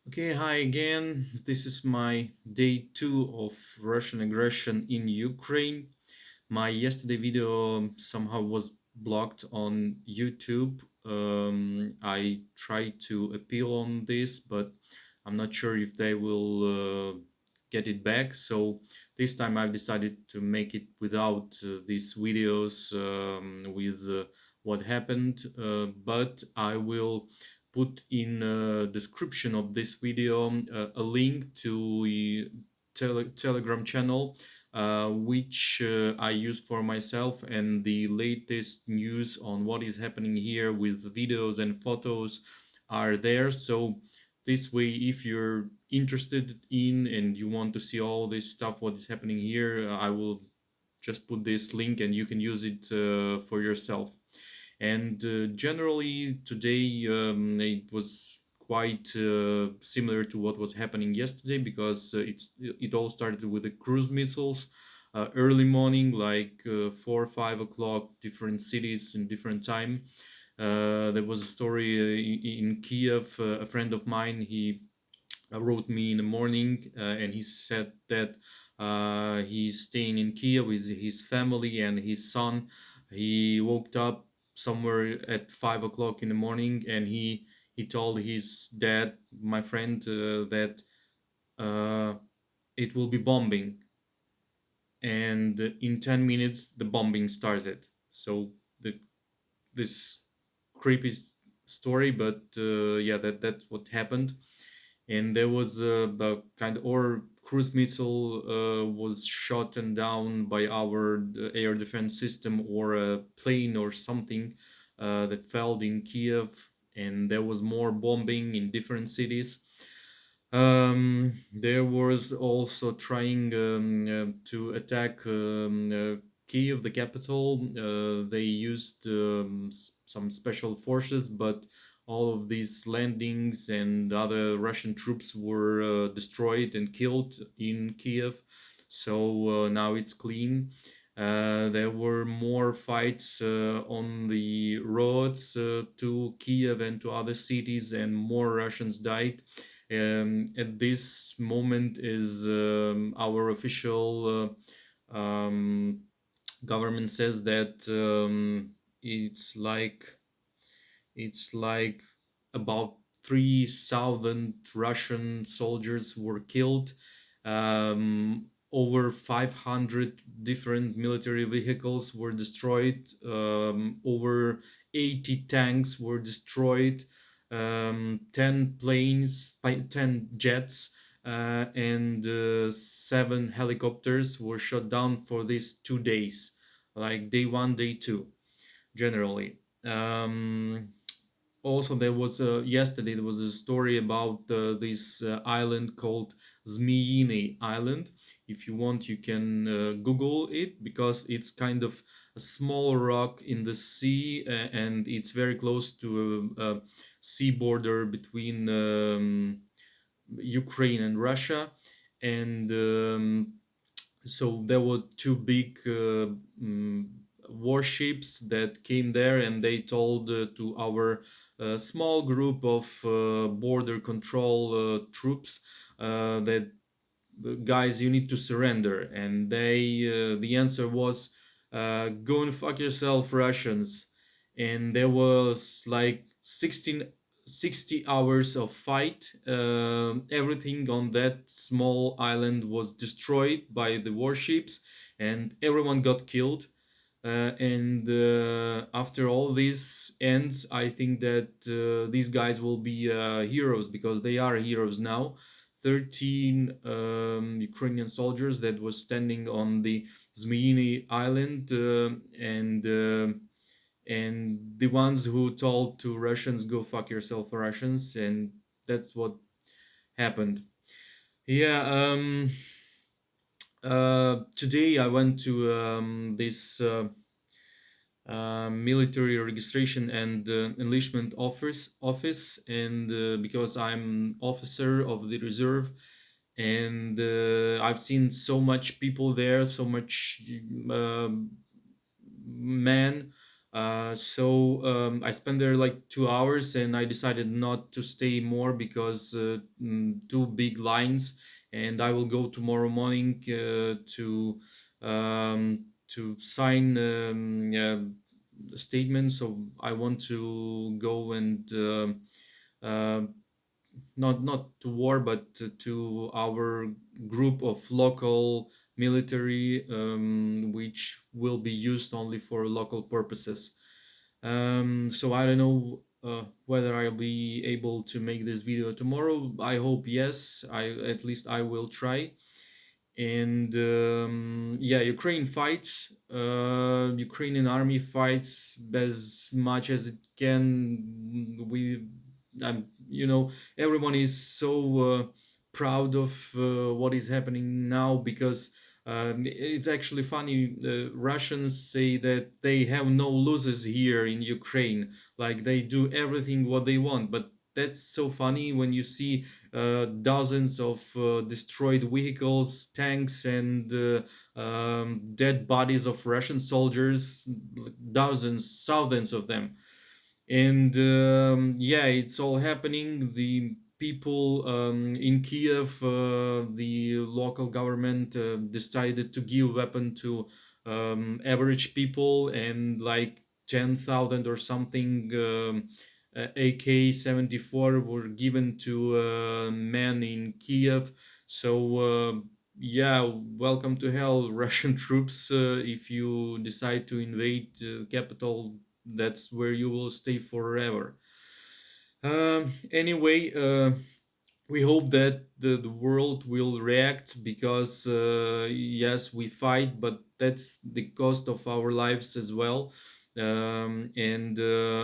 Okay, hi again. This is my day two of Russian aggression in Ukraine. My yesterday video somehow was blocked on YouTube. I tried to appeal on this, but I'm not sure if they will get it back. So this time I've decided to make it without these videos with what happened, but I will put in description of this video a link to a Telegram channel which I use for myself, and the latest news on what is happening here with videos and photos are there. So this way, if you're interested in and you want to see all this stuff, what is happening here, I will just put this link and you can use it for yourself. And generally, today it was quite similar to what was happening yesterday because it all started with the cruise missiles. Early morning, like 4 or 5 o'clock, different cities in different time. There was a story in Kiev. A friend of mine, he wrote me in the morning, and he said that he's staying in Kiev with his family and his son. He woke up somewhere at 5 o'clock in the morning, and he told his dad, my friend, that uh, it will be bombing, and in 10 minutes the bombing started. So this creepy story, but yeah, that's what happened. And there was a kind of or cruise missile was shot and down by our air defense system, or a plane or something that fell in Kiev, and there was more bombing in different cities. There was also trying to attack Kiev, the capital. They used some special forces, but all of these landings and other Russian troops were destroyed and killed in Kiev. So now it's clean. There were more fights on the roads to Kiev and to other cities, and more Russians died. At this moment, is our official government says that it's like about 3,000 Russian soldiers were killed. Over 500 different military vehicles were destroyed. Over 80 tanks were destroyed. 10 planes, 10 jets, and 7 helicopters were shot down for these 2 days, like day one, day two, generally. Also, there was yesterday there was a story about this island called Zmiyiny Island. If you want, you can Google it, because it's kind of a small rock in the sea, and it's very close to a sea border between Ukraine and Russia. And so there were two big warships that came there, and they told to our small group of border control troops that, guys, you need to surrender. And the answer was, go and fuck yourself, Russians. And there was like 60 hours of fight. Everything on that small island was destroyed by the warships, and everyone got killed. And after all this ends, I think that these guys will be heroes, because they are heroes now. 13 Ukrainian soldiers that was standing on the Zmyiny Island, and the ones who told to Russians, "Go fuck yourself, Russians," and that's what happened. Yeah. Today I went to this military registration and enlistment office, and because I'm officer of the reserve, and I've seen so much people there, so much men. I spent there like 2 hours, and I decided not to stay more because two big lines, and I will go tomorrow morning to sign a statement. So I want to go and uh, not to war, but to our group of local military, which will be used only for local purposes. So I don't know whether I'll be able to make this video tomorrow. I hope yes. I At least I will try. And yeah, Ukraine fights. Ukrainian army fights as much as it can. Everyone is so proud of what is happening now, because it's actually funny. The Russians say that they have no losers here in Ukraine, like they do everything what they want. But that's so funny when you see dozens of destroyed vehicles, tanks, and dead bodies of Russian soldiers, dozens, thousands of them. And yeah, it's all happening. The people in Kiev, the local government decided to give weapon to average people, and like 10,000 or something AK-74 were given to men in Kiev. So yeah, welcome to hell, Russian troops. If you decide to invade capital, that's where you will stay forever. Anyway, we hope that the world will react, because yes, we fight, but that's the cost of our lives as well. And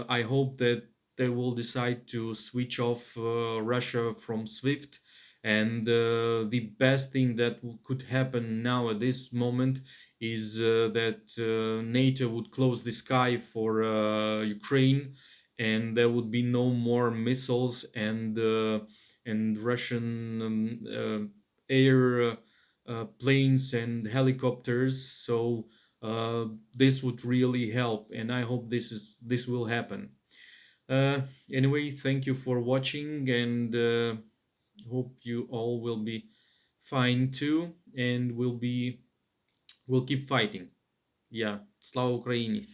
I hope that they will decide to switch off Russia from SWIFT. And the best thing that could happen now at this moment is that NATO would close the sky for Ukraine, and there would be no more missiles and Russian air planes and helicopters. So this would really help, and I hope this will happen. Uh, anyway, thank you for watching, and hope you all will be fine too, and we'll keep fighting. Yeah, Slava Ukraini.